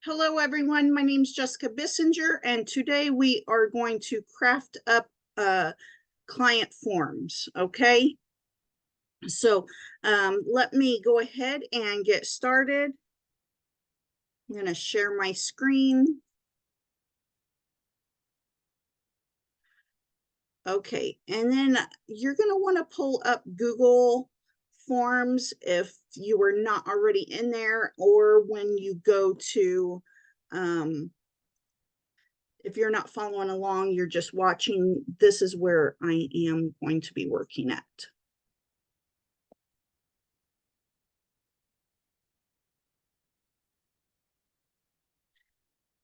Hello, everyone. My name is Jessica Bissinger, and today we are going to craft up client forms, okay? So let me go ahead and get started. I'm going to share my screen. Okay, and then you're going to want to pull up Google Forms if you were not already in there, or when you go to if you're not following along, you're just watching, this is where I am going to be working at.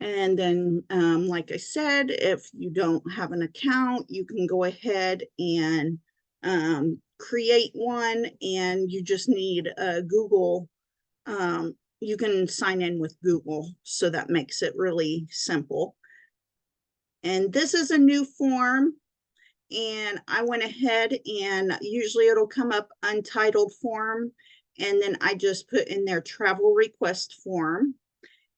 And then, like I said, if you don't have an account, you can go ahead and create one, and you just need a Google. You can sign in with Google, so that makes it really simple. And this is a new form, and I went ahead and usually it'll come up untitled form, and then I just put in their travel request form.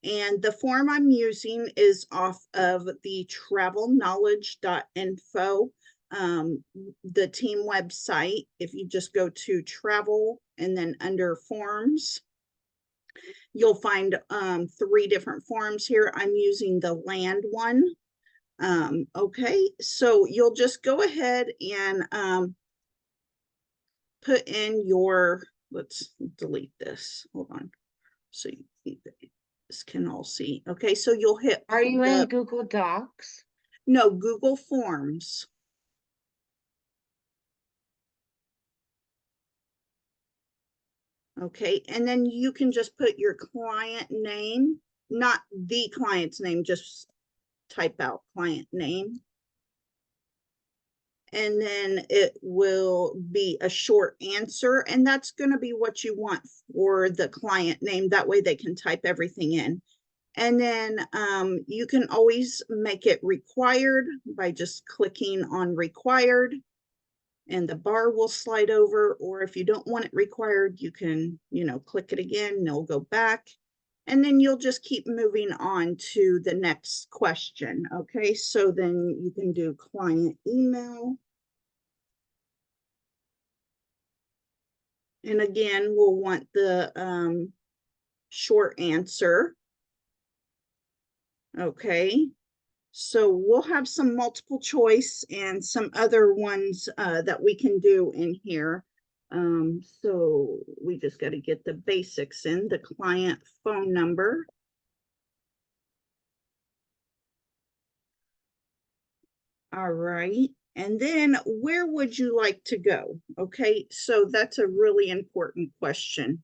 And the form I'm using is off of the travelknowledge.info, the team website. If you just go to travel and then under forms, you'll find 3 different forms here. I'm using the land one. Okay, so you'll just go ahead and put in your, let's delete this. Hold on. So you can all see. Okay, so you'll hit. Are you in Google Docs? No, Google Forms. Okay, and then you can just put your client name, not the client's name, just type out client name. And then it will be a short answer, and that's going to be what you want for the client name. That way they can type everything in. And then you can always make it required by just clicking on required, and the bar will slide over. Or if you don't want it required, you can, click it again and it'll go back. And then you'll just keep moving on to the next question. Okay, so then you can do client email. And again, we'll want the short answer. Okay, so we'll have some multiple choice and some other ones that we can do in here. So we just got to get the basics in, the client phone number. All right. And then where would you like to go? Okay, so that's a really important question.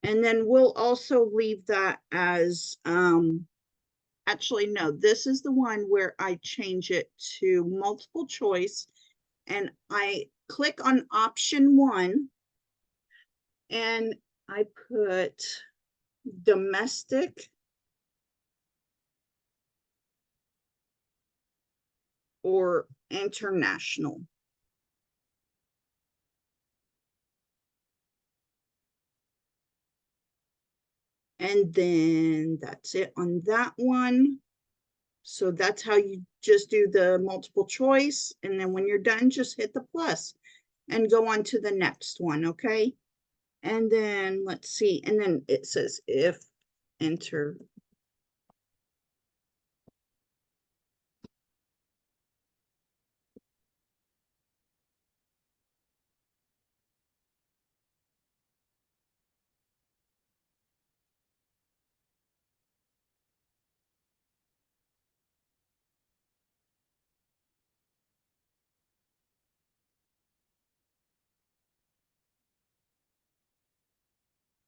And then we'll also leave that as, actually, no, this is the one where I change it to multiple choice, and I click on option 1, and I put domestic or international. And then that's it on that one. So that's how you just do the multiple choice. And then when you're done, just hit the plus and go on to the next one. Okay. And then let's see. And then it says if enter.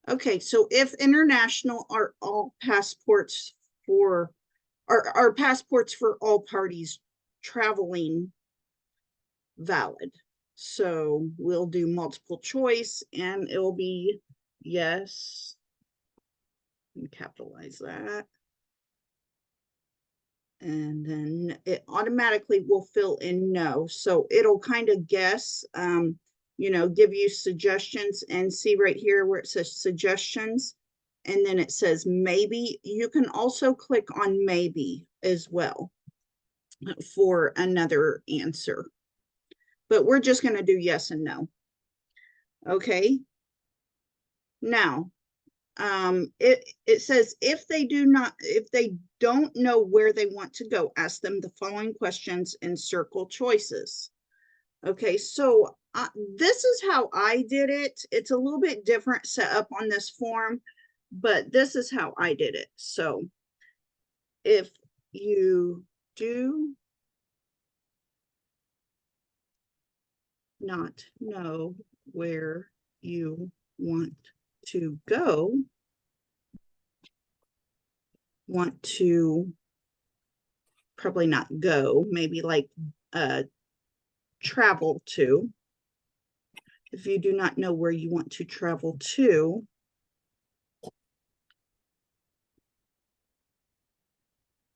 Okay, so if international are all passports for, are passports for all parties traveling valid. So we'll do multiple choice, and it'll be yes. And capitalize that. And then it automatically will fill in no. So it'll kind of guess, you know, give you suggestions, and see right here where it says suggestions. And then it says maybe. You can also click on maybe as well for another answer. But we're just going to do yes and no. Okay. Now, it says if they don't know where they want to go, ask them the following questions and circle choices. Okay, so this is how I did it. It's a little bit different set up on this form, but this is how I did it. So if you do not know where you want to go, want to probably not go, maybe like travel to. If you do not know where you want to travel to,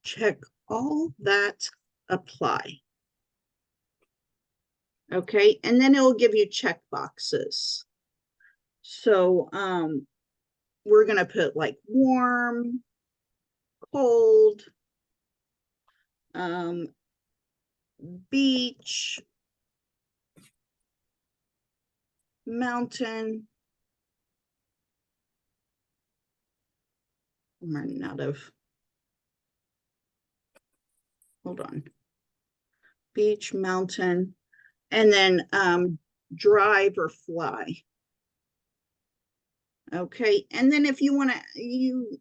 check all that apply. Okay, and then it will give you check boxes. So we're going to put like warm, cold, beach, mountain. I'm running out of, hold on. Beach, mountain, and then drive or fly. Okay, and then if you want to, you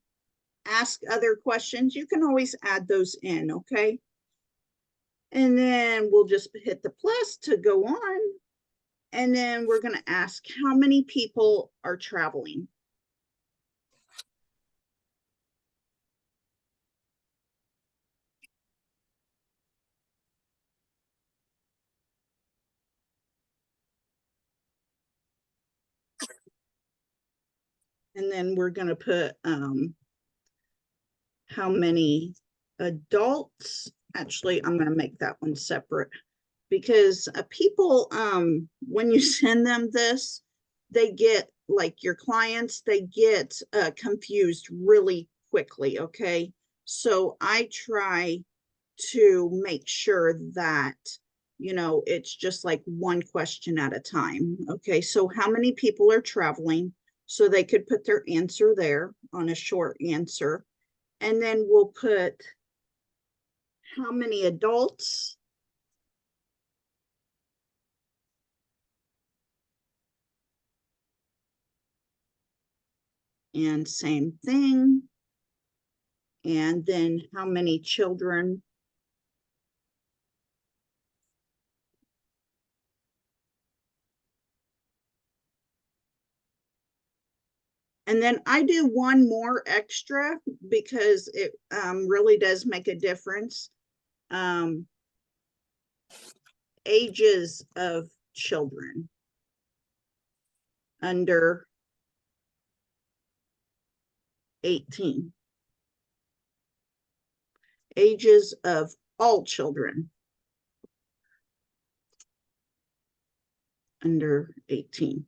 ask other questions, you can always add those in, okay? And then we'll just hit the plus to go on. And then we're going to ask how many people are traveling. And then we're going to put how many adults. Actually, I'm going to make that one separate, because people, when you send them this, they get, like your clients, they get confused really quickly, okay? So I try to make sure that, you know, it's just like one question at a time. Okay, so how many people are traveling? So they could put their answer there on a short answer. And then we'll put how many adults, and same thing. And then how many children. And then I do one more extra because it really does make a difference. Ages of children under 18. Ages of all children under 18.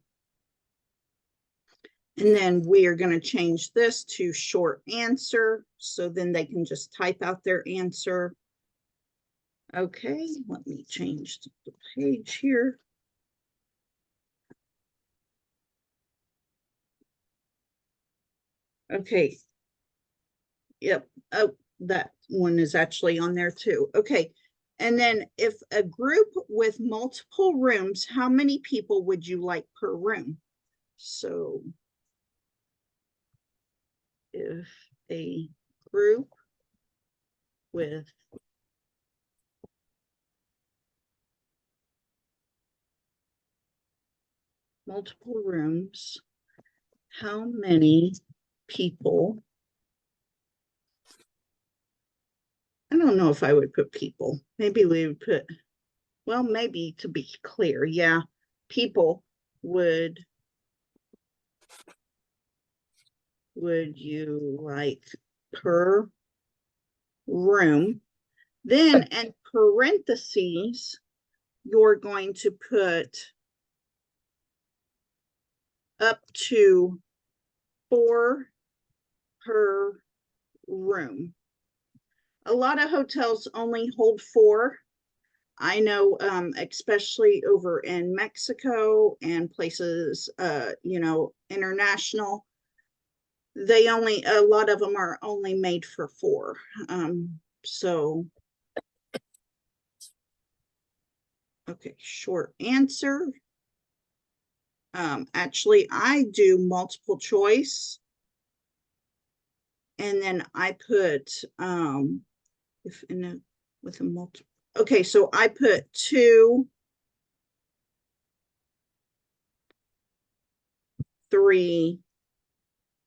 And then we are going to change this to short answer, so then they can just type out their answer. Okay, let me change the page here. Okay. Yep. Oh, that one is actually on there too. Okay. And then if a group with multiple rooms, how many people would you like per room? So if a group with multiple rooms, how many people? I don't know if I would put people. Maybe we would put, well, maybe to be clear, yeah, people would you like per room? Then in parentheses, you're going to put up to 4 per room. A lot of hotels only hold 4. I know, especially over in Mexico and places, international, a lot of them are only made for 4. So, okay, short answer. Actually, I do multiple choice. And then I put, if in a, with a multiple, okay, so I put 2, 3,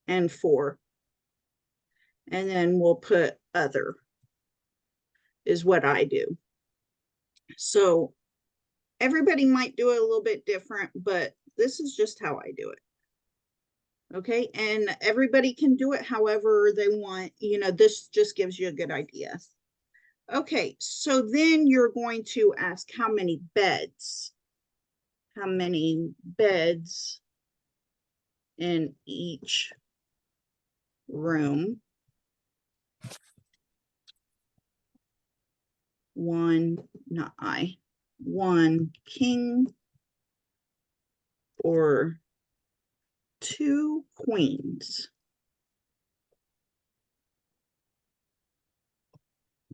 and 4. And then we'll put other is what I do. So everybody might do it a little bit different, but this is just how I do it. Okay, and everybody can do it however they want. This just gives you a good idea. Okay, so then you're going to ask how many beds? How many beds in each room? 1 king or 2 queens?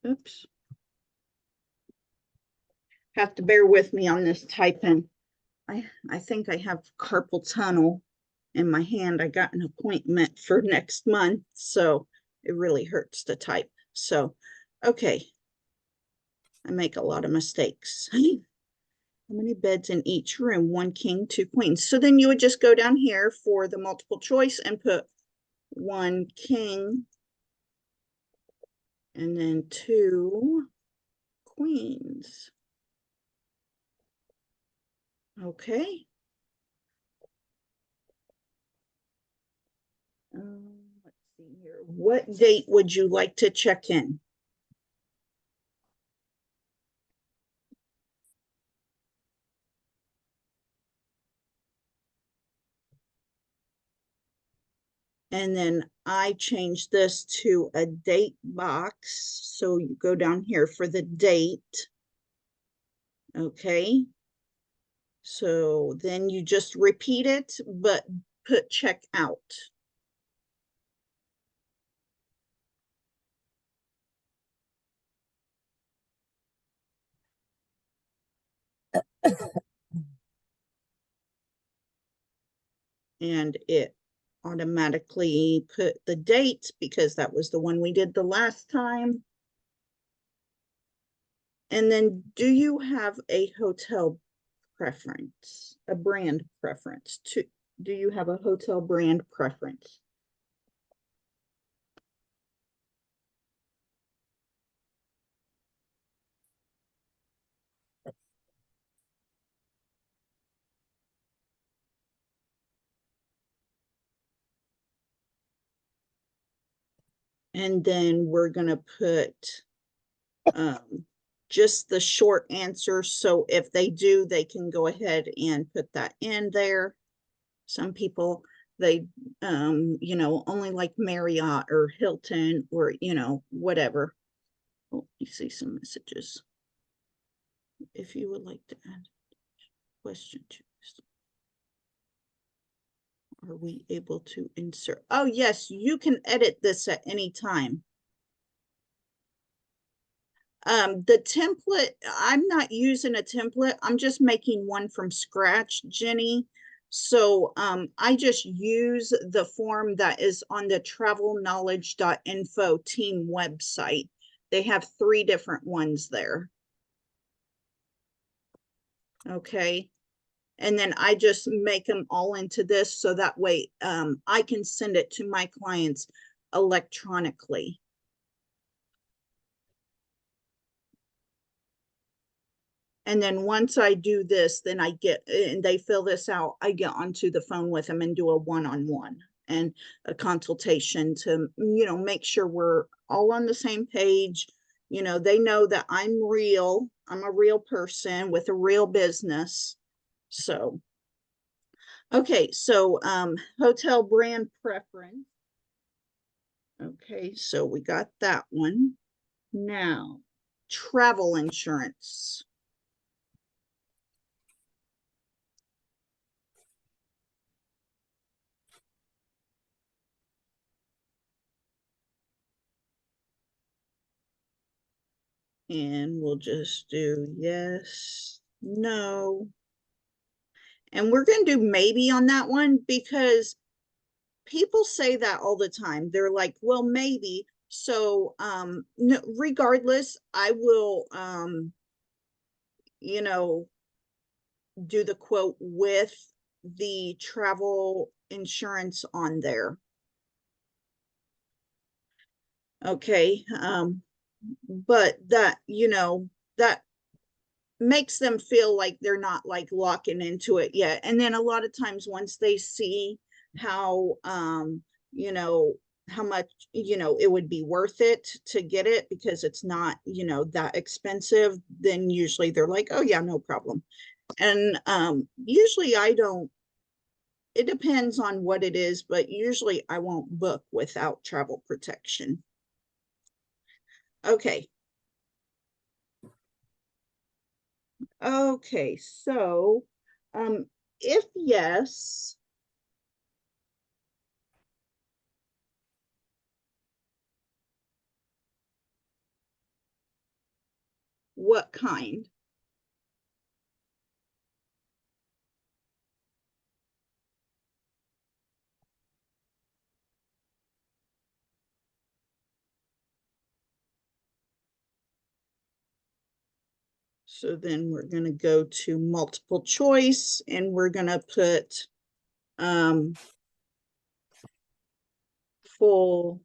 Oops. Have to bear with me on this typing. I think I have carpal tunnel in my hand. I got an appointment for next month, so it really hurts to type. So, okay. I make a lot of mistakes. How many beds in each room? 1 king, 2 queens. So then you would just go down here for the multiple choice and put 1 king and then 2 queens. Okay. Let's see here. What date would you like to check in? And then I changed this to a date box. So you go down here for the date. Okay. So then you just repeat it, but put check out. And it automatically put the date because that was the one we did the last time. And then do you have a hotel preference, a brand preference? Do you have a hotel brand preference? And then we're going to put just the short answer. So if they do, they can go ahead and put that in there. Some people, they, only like Marriott or Hilton or, whatever. Oh, you see some messages. If you would like to add a question to this. Are we able to insert? Oh, yes, you can edit this at any time. The template, I'm not using a template. I'm just making one from scratch, Jenny. So I just use the form that is on the travelknowledge.info team website. They have 3 different ones there. Okay. And then I just make them all into this so that way I can send it to my clients electronically. And then once I do this, then I get, and they fill this out, I get onto the phone with them and do a one-on-one and a consultation to, make sure we're all on the same page You know, they know that I'm real. I'm a real person with a real business. So, okay, so hotel brand preference. Okay, so we got that one. Now, travel insurance. And we'll just do yes, no. And we're going to do maybe on that one because people say that all the time. They're like, well, maybe. So, no, regardless, I will, you know, do the quote with the travel insurance on there. Okay. But that, that makes them feel like they're not like locking into it yet. And then a lot of times once they see how, you know, how much, it would be worth it to get it because it's not, that expensive, then usually they're like, oh yeah, no problem. And usually I don't, it depends on what it is, but usually I won't book without travel protection. Okay. Okay, so if yes, what kind? So then we're going to go to multiple choice and we're going to put full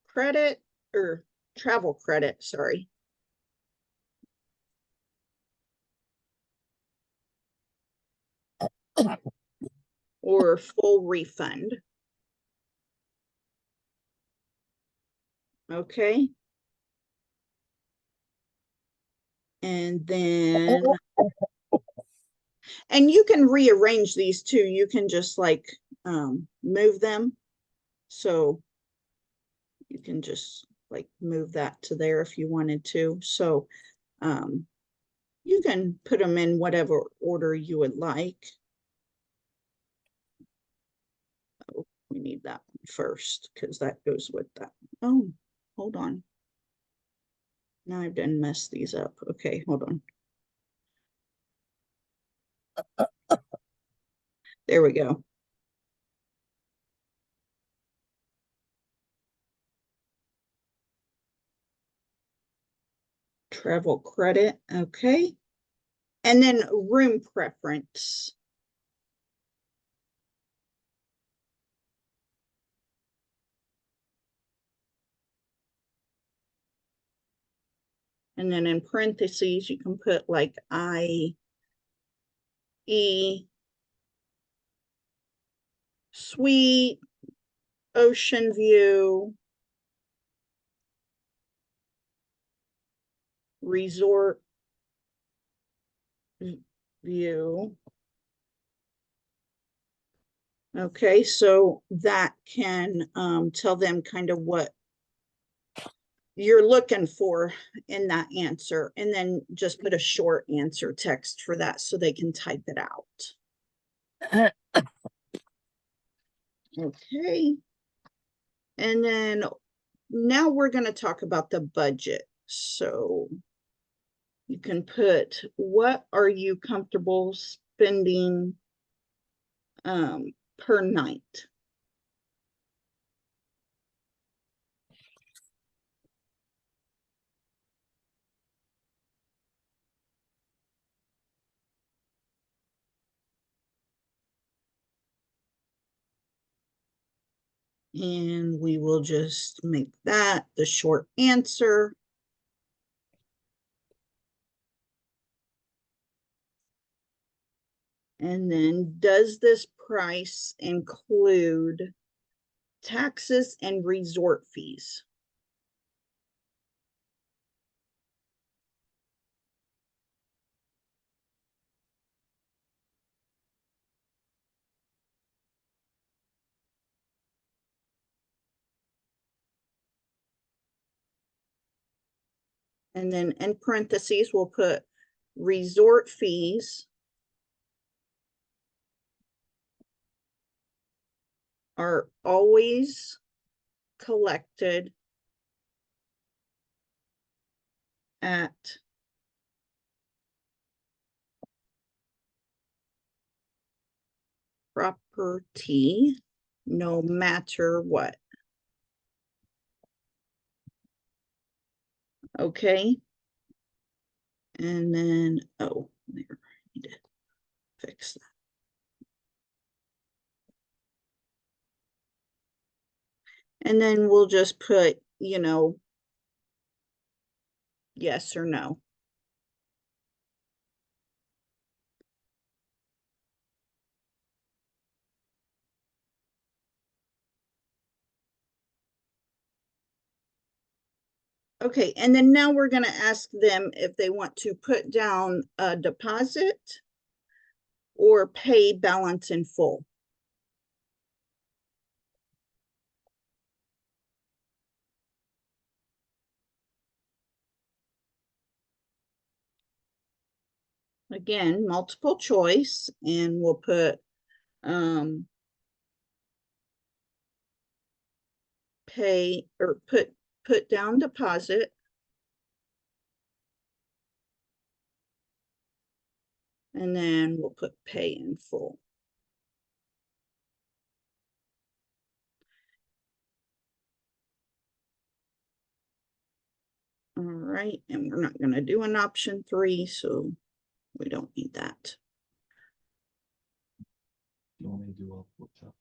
credit or travel credit, sorry. Or full refund. Okay. And then, and you can rearrange these too. You can just like move them. So you can just like move that to there if you wanted to. So you can put them in whatever order you would like. Oh, we need that one first because that goes with that. Oh, hold on. Now I've done messed these up. Okay, hold on. There we go. Travel credit. Okay. And then room preference. And then in parentheses, you can put like IE suite, ocean view, resort view. Okay, so that can tell them kind of what you're looking for in that answer, and then just put a short answer text for that so they can type it out. Okay. And then now we're going to talk about the budget. So you can put, what are you comfortable spending per night? And we will just make that the short answer. And then, does this price include taxes and resort fees? And then in parentheses, we'll put resort fees are always collected at property, no matter what. Okay. And then, oh, there, I need to fix that. And then we'll just put, you know, yes or no. Okay, and then now we're going to ask them if they want to put down a deposit or pay balance in full. Again, multiple choice, and we'll put pay or put down deposit, and then we'll put pay in full. All right, and we're not going to do an option 3, so we don't need that. You want me to do a workshop?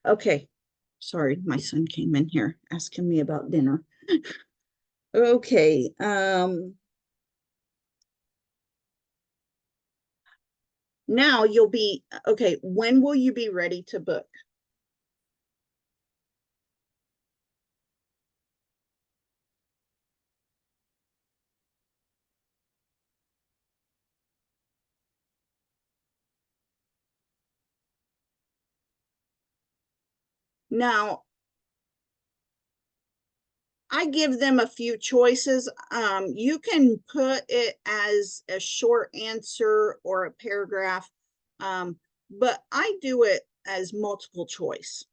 Okay, sorry, my son came in here asking me about dinner. Okay, now you'll be, okay, when will you be ready to book? Now, I give them a few choices. You can put it as a short answer or a paragraph, but I do it as multiple choice.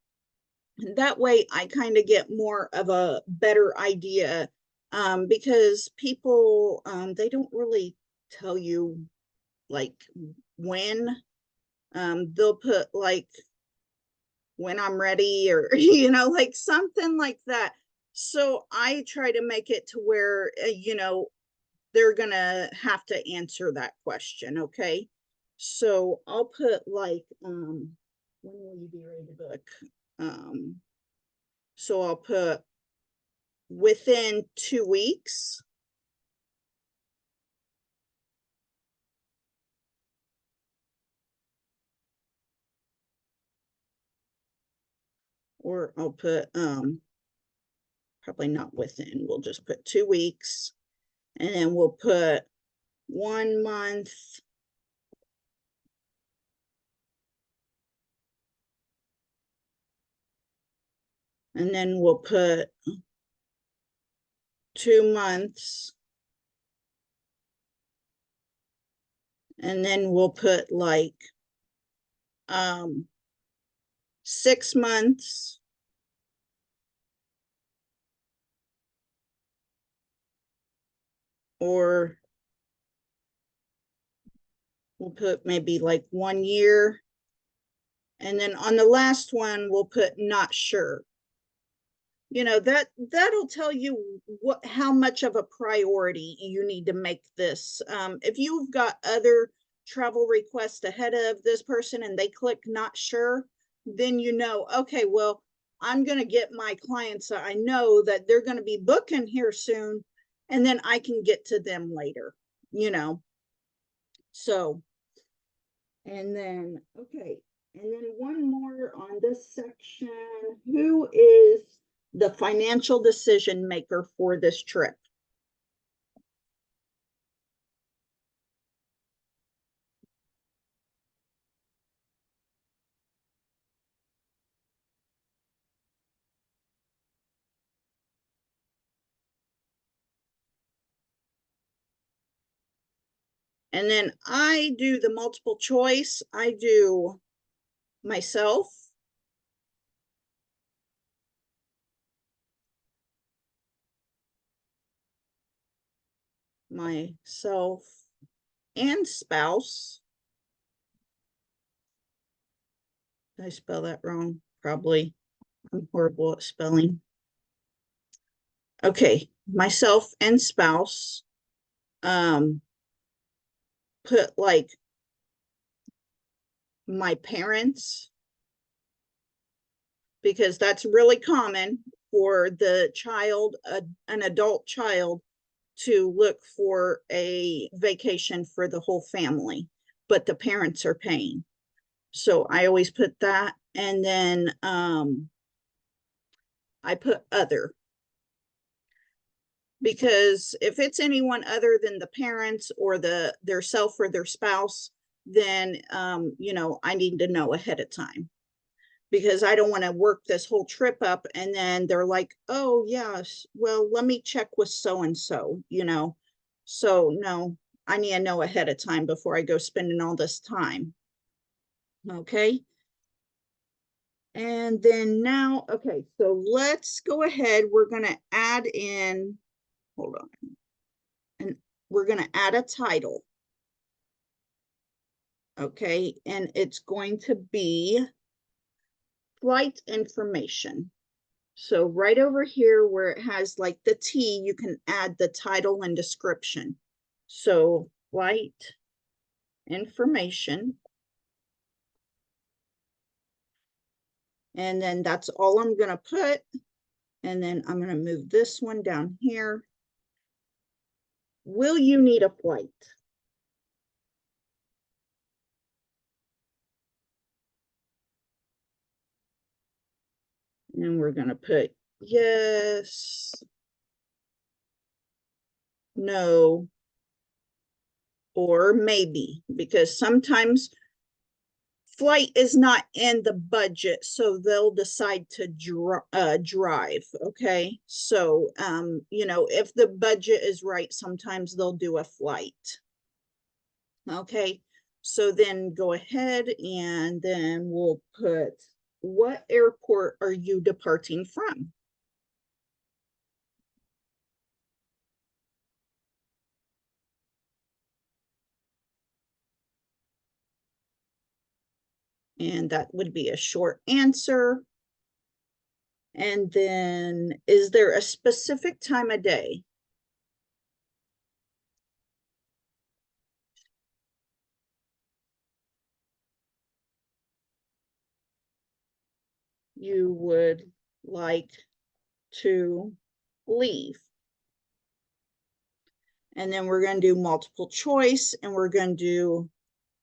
And that way I kind of get more of a better idea, because people, they don't really tell you like when. They'll put like when I'm ready, or you know, like something like that. So I try to make it to where you know, they're gonna have to answer that question. Okay, so I'll put like when will you be ready to book? So I'll put within 2 weeks. Or I'll put probably not within, we'll just put 2 weeks, and then we'll put 1 month, and then we'll put 2 months, and then we'll put like 6 months, or we'll put maybe like 1 year, and then on the last one we'll put not sure. You know, that'll tell you what, how much of a priority you need to make this. If you've got other travel requests ahead of this person and they click not sure, then you know, okay, well, I'm going to get my clients, I know that they're going to be booking here soon, and then I can get to them later, you know. So, and then, okay, and then one more on this section. Who is the financial decision maker for this trip? And then I do the multiple choice. I do myself, and spouse. Did I spell that wrong? Probably. I'm horrible at spelling. Okay, myself and spouse. Put like my parents, because that's really common for the child, an adult child, to look for a vacation for the whole family, but the parents are paying. So I always put that. And then I put other, because if it's anyone other than the parents or their self or their spouse, then you know, I need to know ahead of time, because I don't want to work this whole trip up and then they're like, oh yes, well, let me check with so and so, you know. So no, I need to know ahead of time before I go spending all this time. Okay. And then now, okay, so let's go ahead. We're going to add in, hold on, and we're going to add a title. Okay, and it's going to be flight information. So right over here where it has like the T, you can add the title and description. So flight information. And then that's all I'm going to put. And then I'm going to move this one down here. Will you need a flight? And we're going to put yes, no, or maybe, because sometimes flight is not in the budget, so they'll decide to drive. Okay, so you know, if the budget is right, sometimes they'll do a flight. Okay, so then go ahead and then we'll put, what airport are you departing from? And that would be a short answer. And then, is there a specific time of day? You would like to leave? And then we're going to do multiple choice, and we're going to do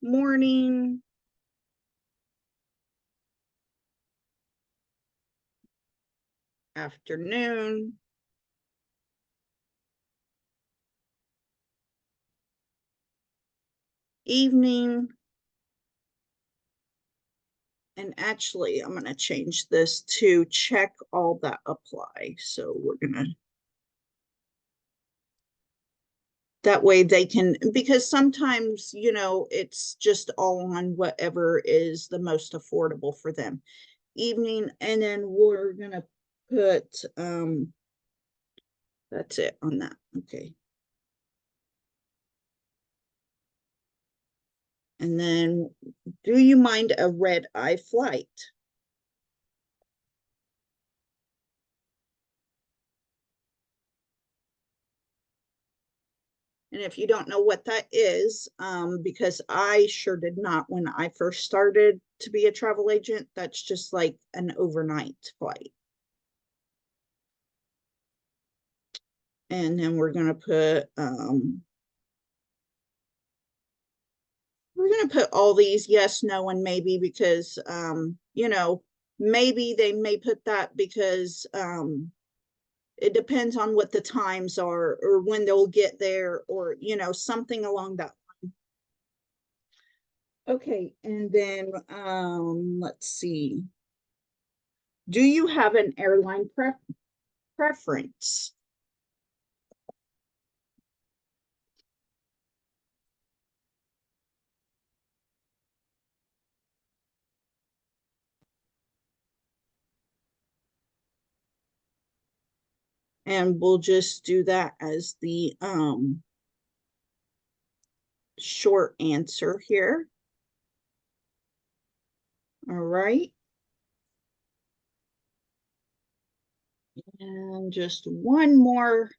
morning, afternoon, evening. And actually, I'm going to change this to check all that apply. So we're going to, that way they can, because sometimes, you know, it's just all on whatever is the most affordable for them. Evening, and then we're going to put, that's it on that. Okay. And then, do you mind a red eye flight? And if you don't know what that is, because I sure did not when I first started to be a travel agent, that's just like an overnight flight. And then we're going to put, we're going to put all these yes, no, and maybe, because, you know, maybe they may put that because it depends on what the times are or when they'll get there, or, you know, something along that line. Okay, and then let's see. Do you have an airline preference? And we'll just do that as the short answer here. All right. And just one more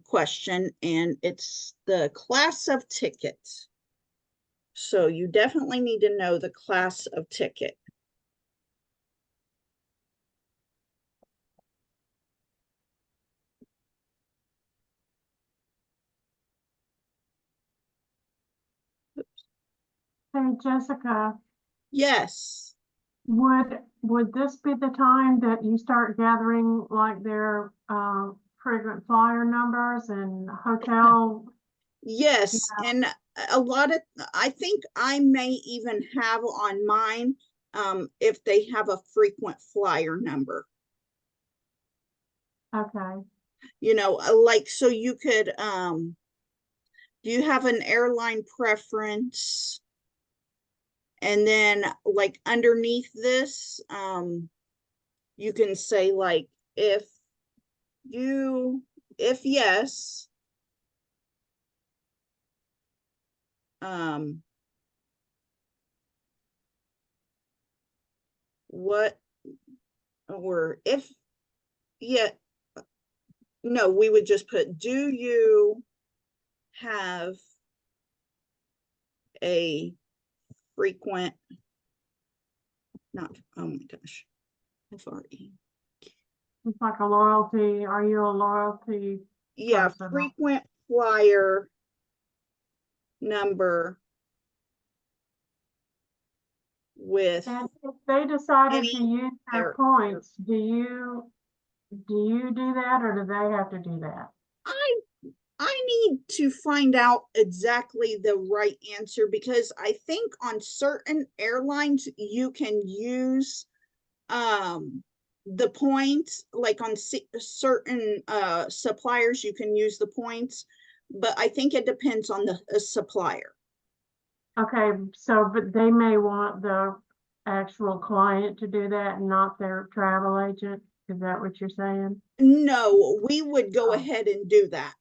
question, and it's the class of tickets. So you definitely need to know the class of ticket. Hey, Jessica, Yes. would this be the time that you start gathering like their frequent flyer numbers and hotel? Yes, and a lot of, I think I may even have on mine, if they have a frequent flyer number, Okay, you know, like, so you could, do you have an airline preference? And then like underneath this, you can say like, if yes, what, or if, yeah, no, we would just put, do you have a frequent, not, oh my gosh, FRE. it's like a loyalty. Are you a loyalty Yeah, person? frequent flyer number with And if they decided to any use their air. points, do you do that, or do they have to do that? I need to find out exactly the right answer, because I think on certain airlines you can use the points, like on certain suppliers you can use the points, but I think it depends on the supplier. Okay, so but they may want the actual client to do that and not their travel agent. Is that what you're saying? No, we would go Oh. ahead and do that.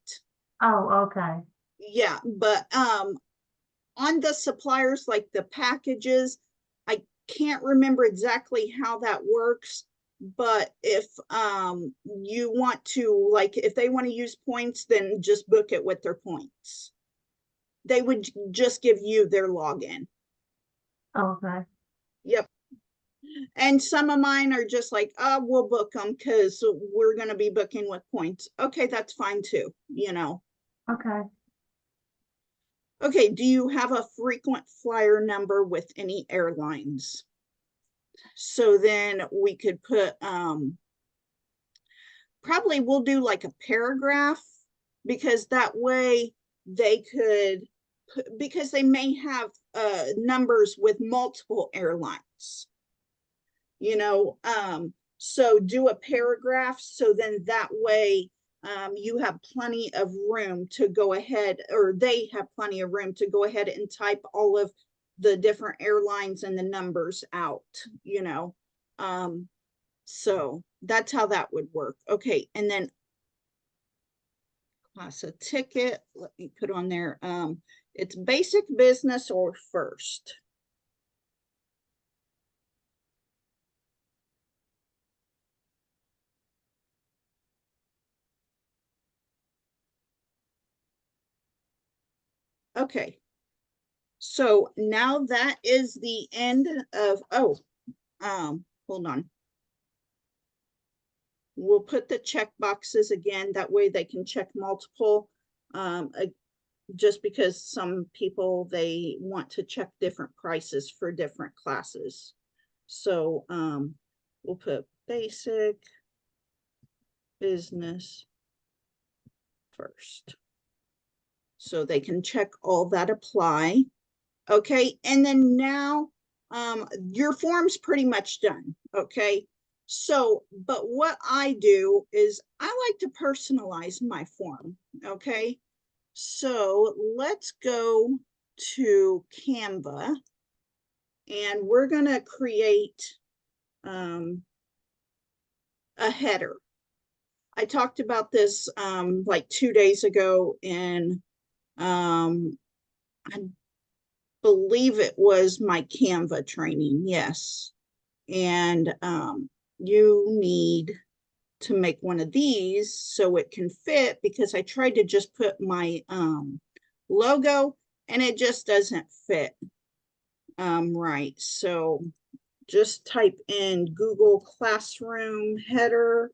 Oh, okay. Yeah, but on the suppliers, like the packages, I can't remember exactly how that works, but if you want to, like, if they want to use points, then just book it with their points. They would just give you their login. Okay. Yep. And some of mine are just like, we'll book them because we're going to be booking with points. Okay, that's fine too, you know. Okay. Okay, do you have a frequent flyer number with any airlines? So then we could put, probably we'll do like a paragraph, because that way they could, because they may have numbers with multiple airlines, you know, so do a paragraph, so then that way you have plenty of room to go ahead, or they have plenty of room to go ahead and type all of the different airlines and the numbers out, you know. So that's how that would work. Okay, and then class of ticket, let me put on there, it's basic, business, or first. Okay, so now that is the end of, hold on. We'll put the check boxes again, that way they can check multiple, just because some people, they want to check different prices for different classes. So we'll put basic, business, first, so they can check all that apply. Okay, and then now your form's pretty much done. Okay, so but what I do is I like to personalize my form. Okay, so let's go to Canva, and we're gonna create a header. I talked about this like 2 days ago in I believe it was my Canva training, yes. And you need to make one of these so it can fit, because I tried to just put my logo and it just doesn't fit right. So just type in Google Classroom header.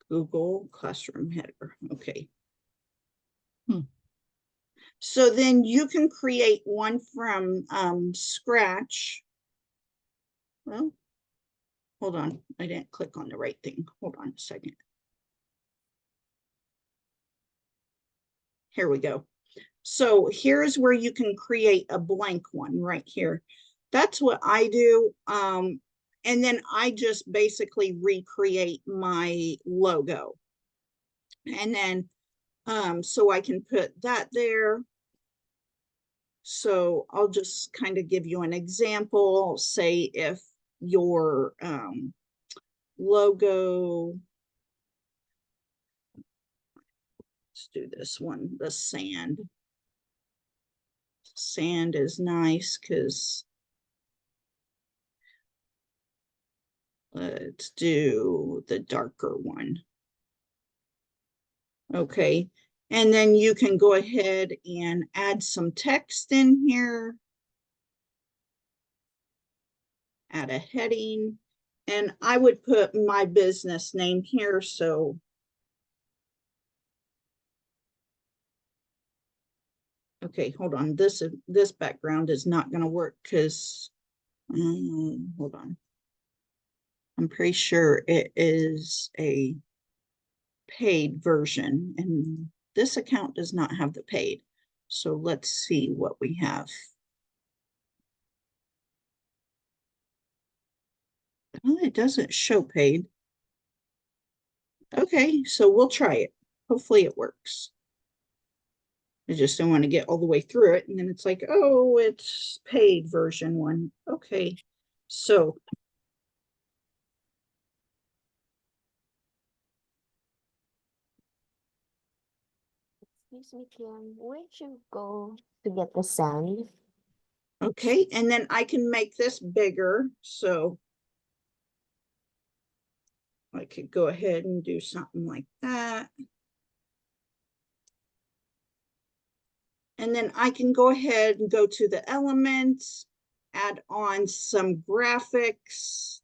Google Classroom header. Okay. So then you can create one from scratch. Well, hold on. I didn't click on the right thing. Hold on a second. Here we go. So here's where you can create a blank one right here. That's what I do. And then I just basically recreate my logo. And then so I can put that there. So I'll just kind of give you an example. Say if your logo, let's do this one, the sand. Sand is nice because let's do the darker one. Okay, and then you can go ahead and add some text in here. Add a heading, and I would put my business name here. So okay, hold on. This background is not going to work because hold on. I'm pretty sure it is a paid version, and this account does not have the paid. So let's see what we have. Well, it doesn't show paid. Okay, so we'll try it. Hopefully it works. I just don't want to get all the way through it. And then it's like, oh, it's paid version 1. Okay, so Excuse me, Kim, where'd you go to get the sand? okay, and then I can make this bigger. So I could go ahead and do something like that. And then I can go ahead and go to the elements, add on some graphics,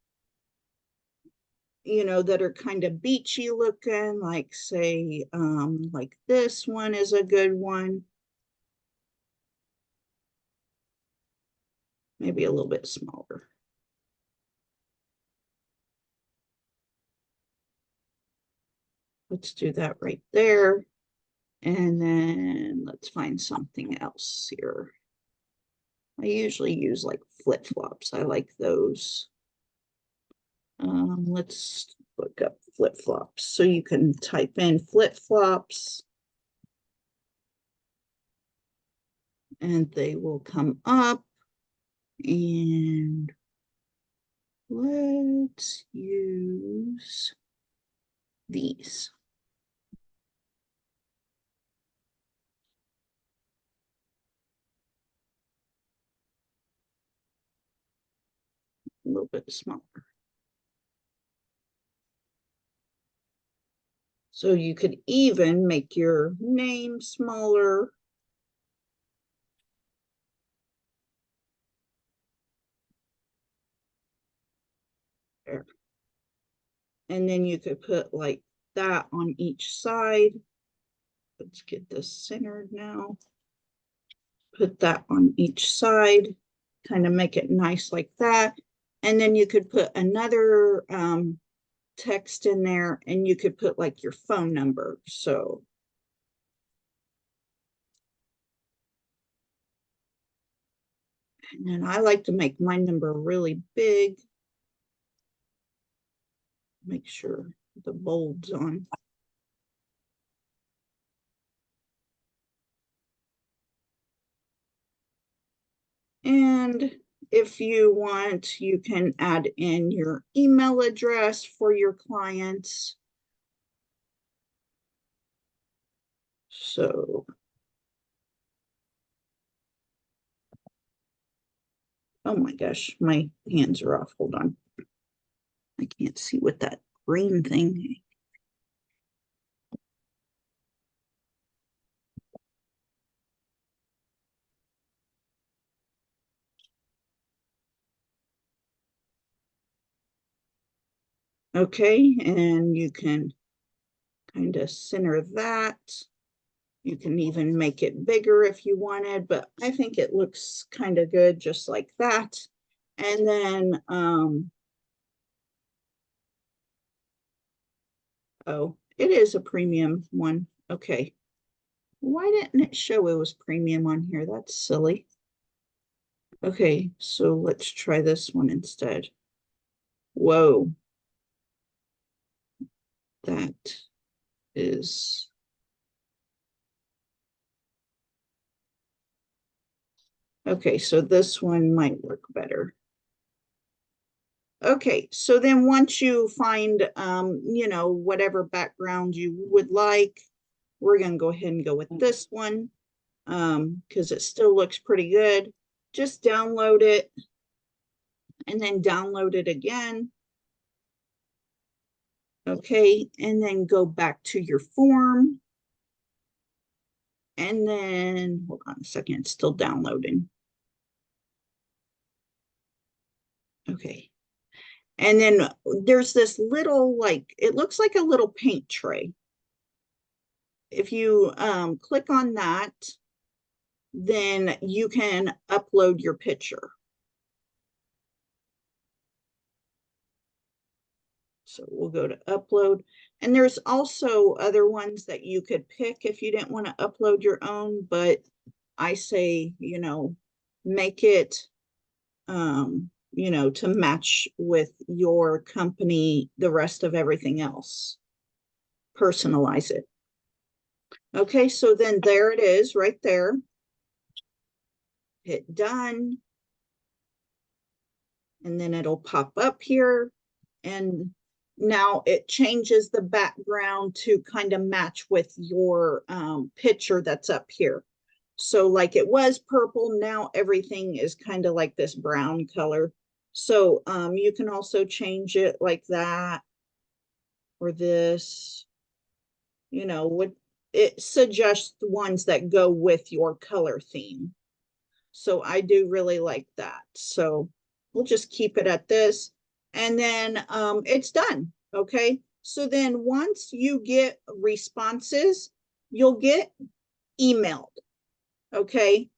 you know, that are kind of beachy looking, like say, like this one is a good one. Maybe a little bit smaller. Let's do that right there. And then let's find something else here. I usually use like flip-flops. I like those. Let's look up flip-flops. So you can type in flip-flops and they will come up. And let's use these. A little bit smaller. So you could even make your name smaller. There. And then you could put like that on each side. Let's get this centered now. Put that on each side, kind of make it nice like that. And then you could put another text in there, and you could put like your phone number. So and then I like to make my number really big. Make sure the bold's on. And if you want, you can add in your email address for your clients. So, oh my gosh, my hands are off. Hold on. I can't see what that green thing. Okay, and you can kind of center that. You can even make it bigger if you wanted, but I think it looks kind of good just like that. And then, oh, it is a premium one. Okay. Why didn't it show it was premium on here? That's silly. Okay, so let's try this one instead. Whoa. That is, okay, so this one might work better. Okay, so then once you find, you know, whatever background you would like, we're gonna go ahead and go with this one, because it still looks pretty good. Just download it and then download it again. Okay, and then go back to your form. And then, hold on a second, it's still downloading. Okay. And then there's this little, like, it looks like a little paint tray. If you click on that, then you can upload your picture. So we'll go to upload. And there's also other ones that you could pick if you didn't want to upload your own, but I say, you know, make it, you know, to match with your company, the rest of everything else. Personalize it. Okay, so then there it is right there. Hit done. And then it'll pop up here. And now it changes the background to kind of match with your picture that's up here. So like it was purple, now everything is kind of like this brown color. So you can also change it like that or this, you know, what it suggests the ones that go with your color theme. So I do really like that. So we'll just keep it at this. And then it's done. Okay. So then once you get responses, you'll get emailed. Okay.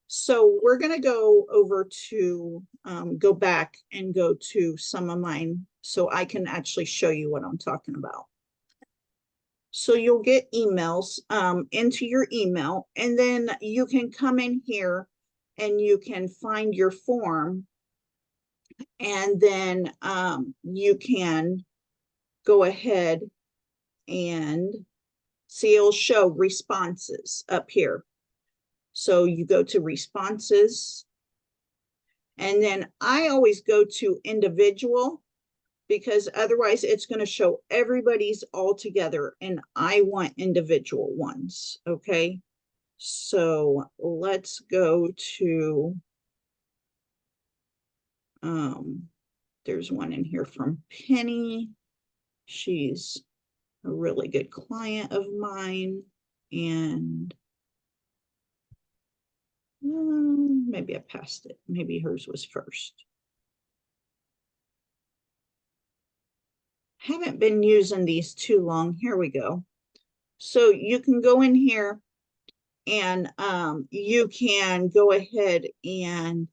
So we're going to go over to go back and go to some of mine so I can actually show you what I'm talking about. So you'll get emails into your email, and then you can come in here and you can find your form, and then you can go ahead and see it'll show responses up here. So you go to responses, and then I always go to individual because otherwise it's going to show everybody's all together, and I want individual ones. Okay. So let's go to, there's one in here from Penny. She's a really good client of mine, and maybe I passed it. Maybe hers was first. Haven't been using these too long. Here we go. So you can go in here and you can go ahead and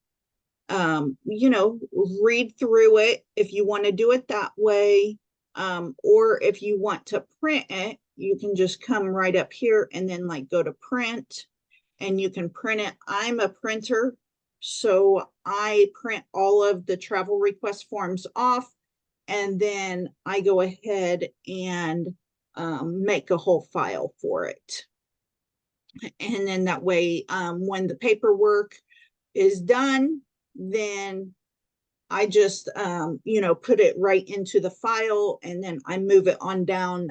you know, read through it if you want to do it that way. Or if you want to print it, you can just come right up here and then like go to print, and you can print it. I'm a printer, so I print all of the travel request forms off, and then I go ahead and make a whole file for it. And then that way, when the paperwork is done, then I just, you know, put it right into the file, and then I move it on down,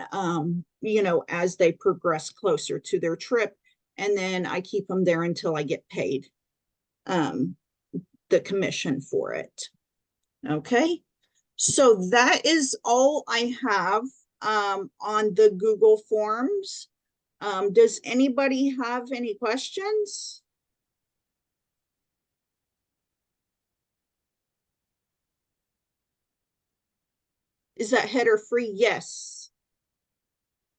you know, as they progress closer to their trip. And then I keep them there until I get paid the commission for it. Okay, so that is all I have on the Google Forms. Does anybody have any questions? Is that header free? Yes.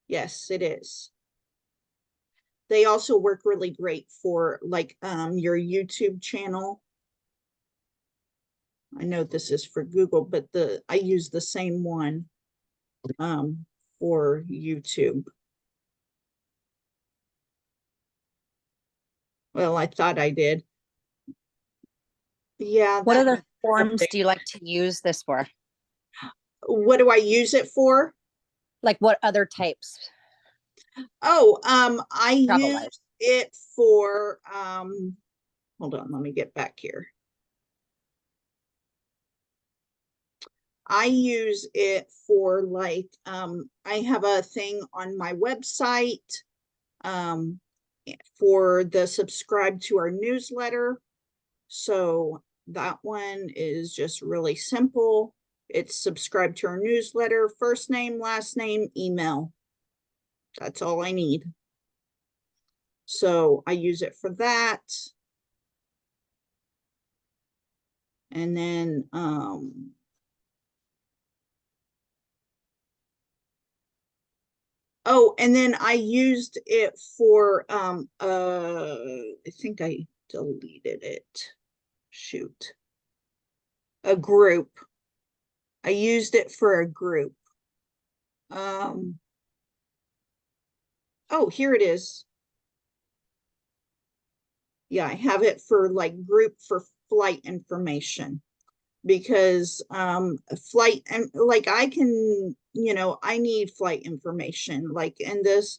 Yes, it is. They also work really great for like your YouTube channel. I know this is for Google, but I use the same one for YouTube. Well, I thought I did. Yeah. What that- other forms do you like to use this for? What do I use it for? Like what other types? Oh, I Travel wise. use it for hold on, let me get back here. I use it for like I have a thing on my website for the subscribe to our newsletter. So that one is just really simple. It's subscribe to our newsletter, first name, last name, email. That's all I need. So I use it for that. And then oh, and then I used it for I think I deleted it. Shoot. A group. I used it for a group. Oh, here it is. Yeah, I have it for like group for flight information, because flight, and like I can, you know, I need flight information, like, and this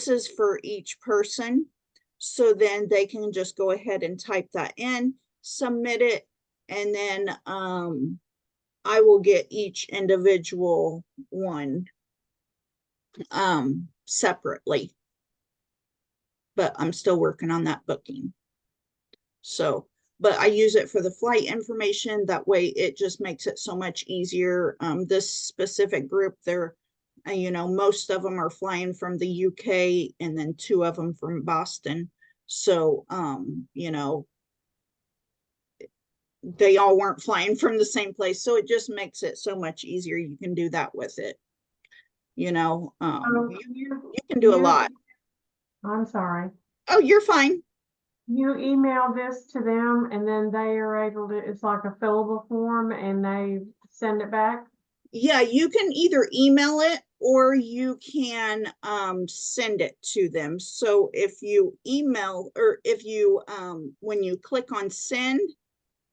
is for each person. So then they can just go ahead and type that in, submit it, and then I will get each individual one separately. But I'm still working on that booking. So, but I use it for the flight information. That way it just makes it so much easier. This specific group, they're, you know, most of them are flying from the UK, and then 2 of them from Boston. So, you know, they all weren't flying from the same place. So it just makes it so much easier. You can do that with it. You know, you can do a lot. I'm sorry. Oh, you're fine. You email this to them and then they are able to, it's like a fillable form and they send it back? Yeah, you can either email it or you can send it to them. So if you email, or if you when you click on send,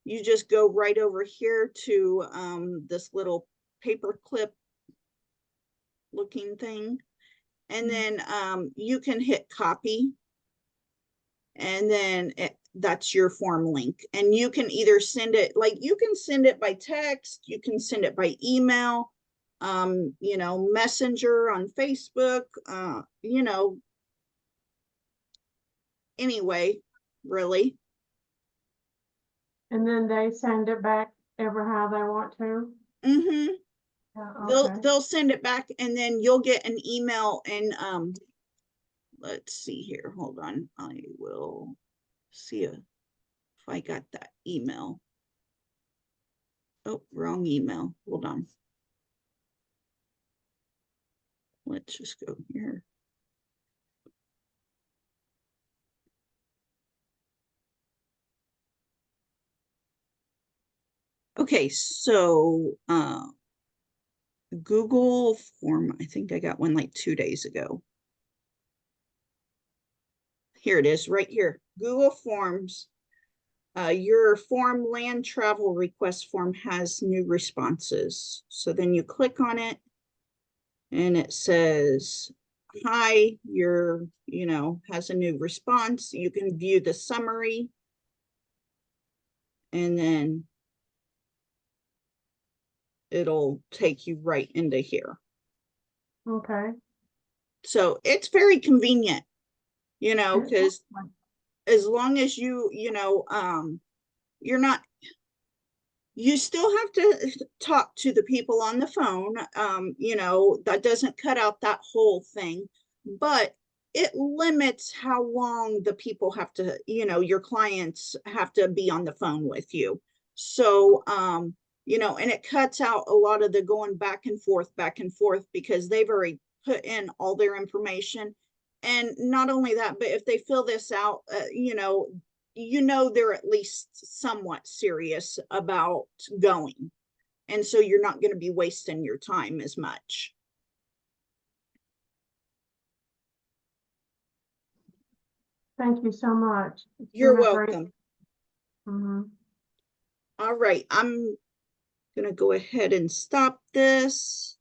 you just go right over here to this little paper clip looking thing, and then you can hit copy, and then that's your form link. And you can either send it, like you can send it by text, you can send it by email, you know, messenger on Facebook, you know, anyway, really. And then they send it back ever how they want to? Mm-hmm. Yeah, okay. They'll send it back, and then you'll get an email. And let's see here, hold on, I will see if I got that email. Oh, wrong email, hold on. Let's just go here. Okay, so Google form, I think I got one like 2 days ago. Here it is, right here. Google Forms. Your form land travel request form has new responses. So then you click on it and it says, hi, your, you know, has a new response. You can view the summary. and then it'll take you right into here. Okay. So it's very convenient, you know, It's because excellent. as long as you're not, you still have to talk to the people on the phone. You know, that doesn't cut out that whole thing, but it limits how long the people have to, you know, your clients have to be on the phone with you. So, you know, and it cuts out a lot of the going back and forth, because they've already put in all their information. And not only that, but if they fill this out, you know they're at least somewhat serious about going, and so you're not going to be wasting your time as much. Thank you so much. It's You're been a great- welcome. Mhm. All right, I'm gonna go ahead and stop this.